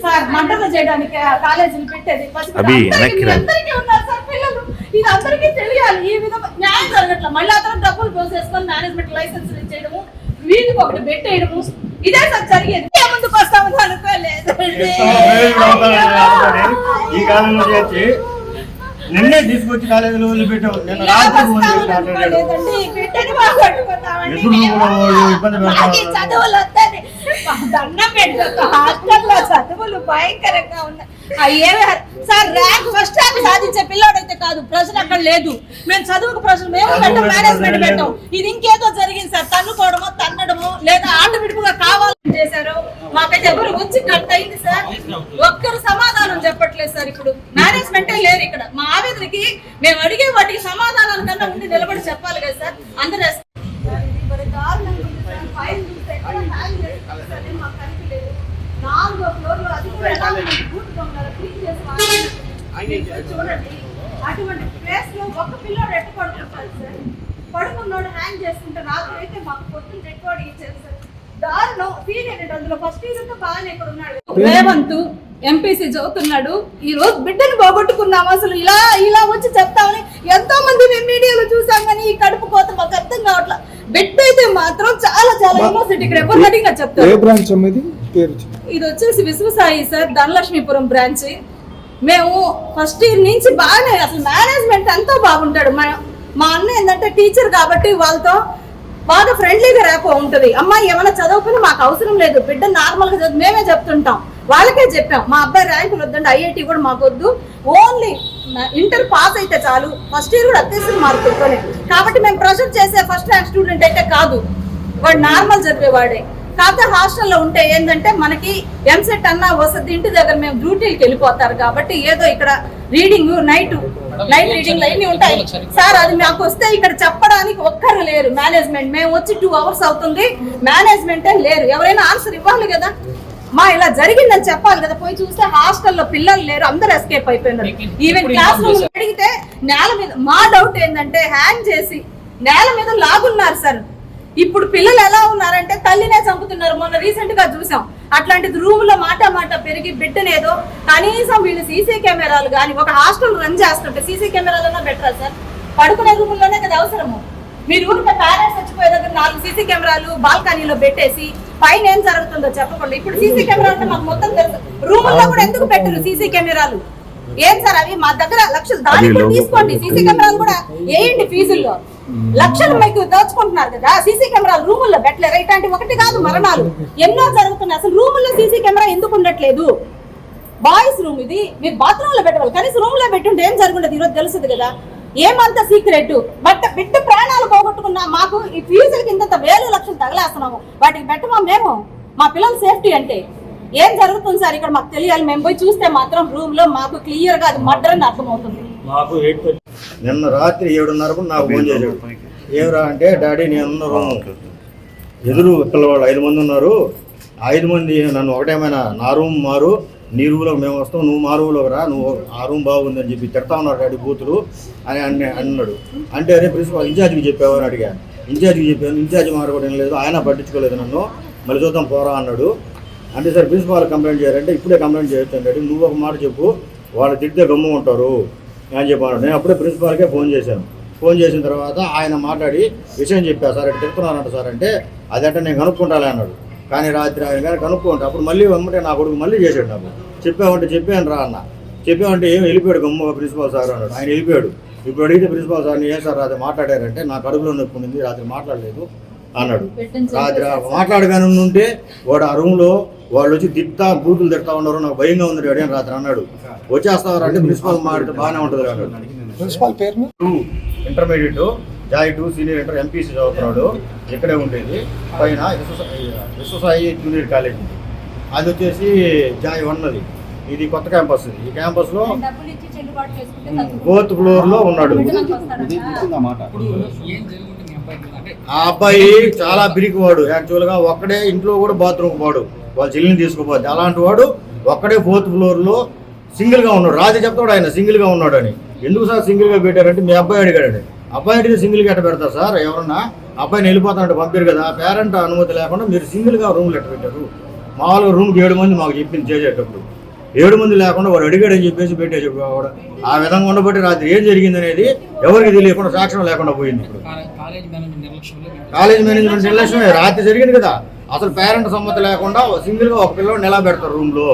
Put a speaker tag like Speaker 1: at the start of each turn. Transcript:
Speaker 1: Sir మంటలు చేయడానికి కాలేజీలు పెట్టేది అందరికీ ఉన్నారు సార్ పిల్లలు. ఇది అందరికీ తెలియాలి. ఈ విధంగా న్యాయం జరగట్లా. మళ్ళీ అతను డబ్బులు పోసేసుకొని మేనేజ్మెంట్ లైసెన్స్ ఇచ్చేయడము, వీధికి ఒకటి పెట్టేయడము, ఇదే సార్ జరిగేది. ముందుకు వస్తామని అనుకోలేదు.
Speaker 2: నిన్నే తీసుకొచ్చి కాలేజీలో వదిలిపెట్టావు. నిన్న రాత్రి
Speaker 1: చదువులు భయంకరంగా ఉన్నాయి. సార్ ర్యాంక్ ఫస్ట్ ర్యాంక్ సాధించే పిల్లోడైతే కాదు, ప్రశ్న అక్కడ లేదు. మేము చదువుకు ప్రశ్న మేము పెట్టాం, మేనేజ్మెంట్ పెట్టాం. ఇది ఇంకేదో జరిగింది సార్. తన్నుకోవడమో తన్నడమో లేదా ఆటోమేటిక్గా కావాలని చేశారు. మాకైతే ఎవరు వచ్చి కట్ అయింది సార్. ఒక్కరు సమాధానం చెప్పట్లేదు సార్. ఇప్పుడు మేనేజ్మెంటే లేరు ఇక్కడ. మా ఆవేదనకి మేము అడిగే వాటికి సమాధానాల కన్నా ఉండి నిలబడి చెప్పాలి కదా సార్. అందరూ చూడండి, అటువంటి ప్లేస్ లో ఒక్క పిల్లోడు ఎట్టు పడుకుంటారు సార్. పడుకున్నోడు హ్యాంగ్ చేసుకుంటే రాత్రి అయితే మాకు పొద్దున్న డెడ్ బాడీ ఇచ్చారు సార్. దారుణం. సీనియర్ అందులో ఫస్ట్ ఇయర్ బాగానే ఇక్కడ ఉన్నాడు. రేవంత్ ఎంపీసీ చదువుతున్నాడు. ఈ రోజు బిడ్డను పోగొట్టుకున్నాము. అసలు ఇలా వచ్చి చెప్తామని ఎంతో మంది మేము మీడియాలో చూసాం, కానీ ఈ కడుపు కోత మాకు అర్థం కావట్లేదు. బిడ్డ అయితే మాత్రం చాలా చాలా యూనివర్సిటీ ఇక్కడ ఎవరిగా చెప్తారు. ఇది వచ్చేసి విశ్వసాయి సార్, ధనలక్ష్మీపురం బ్రాంచ్. మేము ఫస్ట్ ఇయర్ నుంచి బాగానే, అసలు మేనేజ్మెంట్ అంతా బాగుంటాడు. మా అన్న ఏంటంటే టీచర్ కాబట్టి వాళ్ళతో బాగా ఫ్రెండ్లీగా రేపో ఉంటుంది. అమ్మాయి ఏమైనా చదువుకుని మాకు అవసరం లేదు, బిడ్డ నార్మల్ గా చదువు మేమే చెప్తుంటాం. వాళ్ళకే చెప్పాం మా అబ్బాయి ర్యాంకులు వద్దండి, ఐఐటి కూడా మాకు వద్దు, ఓన్లీ ఇంటర్ పాస్ అయితే చాలు. ఫస్ట్ ఇయర్ కూడా అత్యవసర మార్కులతోనే. కాబట్టి మేము ప్రెషర్ చేసే ఫస్ట్ ర్యాంక్ స్టూడెంట్ అయితే కాదు, వాడు నార్మల్ చదివేవాడే. కాకపోతే హాస్టల్లో ఉంటే ఏంటంటే మనకి ఎంసెట్ అన్నా వసతి, ఇంటి దగ్గర మేము డ్యూటీలకు వెళ్ళిపోతారు కాబట్టి ఏదో ఇక్కడ రీడింగ్ నైట్ రీడింగ్ అన్నీ ఉంటాయి సార్. అది మాకు వస్తే ఇక్కడ చెప్పడానికి ఒక్కరు లేరు మేనేజ్మెంట్. మేము వచ్చి 2 hours అవుతుంది, మేనేజ్మెంటే లేరు. ఎవరైనా ఆన్సర్ ఇవ్వాలి కదా. మా ఇలా జరిగిందని చెప్పాలి కదా. పోయి చూస్తే హాస్టల్లో పిల్లలు లేరు, అందరు ఎస్కేప్ అయిపోయినారు. ఈవెన్ క్లాస్ రూమ్ అడిగితే నేల మీద, మా డౌట్ ఏంటంటే హ్యాంగ్ చేసి నేల మీద లాగున్నారు సార్. ఇప్పుడు పిల్లలు ఎలా ఉన్నారంటే తల్లినే చంపుతున్నారు. మొన్న రీసెంట్ గా చూసాం. అట్లాంటిది రూమ్ లో మాట పెరిగి బిడ్డనేదో కనీసం వీళ్ళు సీసీ కెమెరాలు కానీ ఒక హాస్టల్ రన్ చేస్తుంటే సీసీ కెమెరాలన్నా బెటరా సార్. పడుకునే రూమ్ లోనే కదా అవసరము. మీరు ఊరికే పేరెంట్స్ వచ్చిపోయే దగ్గర 4 సీసీ కెమెరాలు బాల్కనీలో పెట్టేసి పైన ఏం జరుగుతుందో చెప్పకుండా ఇప్పుడు సీసీ కెమెరా అంటే మాకు మొత్తం తెలుసు. రూముల్లో కూడా ఎందుకు పెట్టరు సీసీ కెమెరాలు? ఏం సార్ అవి? మా దగ్గర లక్షలు దానికి కూడా తీసుకోండి, సీసీ కెమెరాలు కూడా వేయండి. ఫీజుల్లో లక్షలు మీకు దోచుకుంటున్నారు కదా. సీసీ కెమెరాలు రూముల్లో పెట్టలేరు. ఇట్లాంటి ఒకటి కాదు మరణాలు ఎన్నో జరుగుతున్నాయి. అసలు రూముల్లో సీసీ కెమెరా ఎందుకు ఉండట్లేదు? బాయ్స్ రూమ్ ఇది, మీరు బాత్రూమ్ లో పెట్టవాలి, కనీసం రూమ్ లో పెట్టుంటే ఏం జరుగుండదు ఈరోజు తెలుస్తుంది కదా. ఏమంత సీక్రెట్. బట్ బిడ్డ ప్రాణాలు పోగొట్టుకున్నా మాకు ఈ ఫీజులకి ఇంత వేలు లక్షలు తగలేస్తున్నాము. వాటికి పెట్టమా మేము? మా పిల్లల సేఫ్టీ అంటే ఏం జరుగుతుంది సార్ ఇక్కడ మాకు తెలియాలి. మేము పోయి చూస్తే మాత్రం రూమ్ లో మాకు క్లియర్ గా అది మర్డర్ అని అర్థమవుతుంది.
Speaker 2: నిన్న రాత్రి 7:30 నాకు ఫోన్ చేశాడు. ఏమరా అంటే డాడీ నేను రూమ్ ఎదురు పిల్లవాళ్ళు 5 మంది ఉన్నారు. 5 మంది నన్ను ఒకటేమైనా నా రూమ్ మారు, నీ రూమ్లోకి మేము వస్తాం, నువ్వు మా రూమ్లోకి రా, నువ్వు ఆ రూమ్ బాగుందని చెప్పి తిడతా ఉన్నారు డాడీ బూతులు అని అన్నాడు. అంటే అరే ప్రిన్సిపాల్ ఇన్ఛార్జ్కి చెప్పావని అడిగా. ఇన్ఛార్జ్కి చెప్పాను, ఇన్ఛార్జ్ మాట్లాడడం లేదు, ఆయన పట్టించుకోలేదు నన్ను. మళ్ళీ చూద్దాం పోరా అన్నాడు. అంటే సార్ ప్రిన్సిపాల్ కంప్లైంట్ చేయాలంటే ఇప్పుడే కంప్లైంట్ చేయొచ్చు డాడీ, నువ్వు ఒక మాట చెప్పు, వాళ్ళు తిడితే గమ్ము ఉంటారు అని చెప్పాను. నేను అప్పుడే ప్రిన్సిపాల్కే ఫోన్ చేశాను. ఫోన్ చేసిన తర్వాత ఆయన మాట్లాడి విషయం చెప్పా. సార్ ఇటు తిడుతున్నానంట సార్ అంటే అదంటే నేను కనుక్కుంటాలే అన్నాడు. కానీ రాత్రి ఆయన కానీ కనుక్కుంటా. అప్పుడు మళ్ళీ వెంబటే నా కొడుకు మళ్ళీ చేశాడు. నాకు చెప్పాను రా అన్న. చెప్పామంటే ఏం వెళ్ళిపోయాడు గమ్మ ప్రిన్సిపాల్ సార్ అన్నాడు. ఆయన వెళ్ళిపోయాడు. ఇప్పుడు అడిగితే ప్రిన్సిపాల్ సార్ని ఏం సార్ రాత్రి మాట్లాడారంటే నా కడుపులో నొప్పి ఉంది, రాత్రి మాట్లాడలేదు అన్నాడు. రాత్రి మాట్లాడగానే ఉంటే వాడు ఆ రూమ్లో వాళ్ళు వచ్చి బూతులు తిడతా ఉన్నారు, నాకు భయంగా ఉంది డాడీ అని రాత్రి అన్నాడు. వచ్చేస్తావారు అంటే ప్రిన్సిపాల్ మాట్లాడితే బాగానే ఉంటుంది అన్నాడు.
Speaker 3: ప్రిన్సిపాల్ పేరు
Speaker 2: intermediate Joy 2 senior inter MPC చదువుతున్నాడు. ఇక్కడే ఉండేది. పైన విశ్వసాయి జూనియర్ కాలేజ్, అది వచ్చేసి జాయ్ 1 అది. ఇది కొత్త క్యాంపస్. ఈ క్యాంపస్ లో 4th ఫ్లోర్ ఉన్నాడు. ఆ అబ్బాయి చాలా బిరికివాడు. యాక్చువల్గా ఒక్కడే ఇంట్లో కూడా బాత్రూమ్ వాడు, వాళ్ళ చెల్లిని తీసుకుపోద్ది. అలాంటి వాడు ఒక్కడే 4th ఫ్లోర్లో సింగిల్గా ఉన్నాడు. రాజు చెప్తాడు ఆయన సింగిల్గా ఉన్నాడు అని. ఎందుకు సార్ సింగిల్గా పెట్టారంటే మీ అబ్బాయి అడిగాడు. అబ్బాయి అడిగితే సింగిల్గా ఎట్ట పెడతారు సార్? ఎవరన్నా అబ్బాయిని వెళ్ళిపోతానంటే పంపారు కదా, పేరెంట్ అనుమతి లేకుండా మీరు సింగిల్గా రూమ్లు ఎట్ట పెట్టారు మామూలుగా రూమ్కి 7 మంది మాకు చెప్పింది చేసేటప్పుడు 7 మంది లేకుండా వాడు అడిగాడని చెప్పేసి పెట్టేసి వాడు ఆ విధంగా ఉండబట్టి రాత్రి ఏం జరిగింది అనేది ఎవరికి తెలియకుండా సాక్ష్యం లేకుండా పోయింది. ఇప్పుడు కాలేజ్ మేనేజ్మెంట్ నిర్లక్ష్యమే రాత్రి జరిగింది కదా, అసలు పేరెంట్ సమ్మతి లేకుండా సింగిల్గా ఒక పిల్లవాడు నిలబెడతారు రూమ్లో.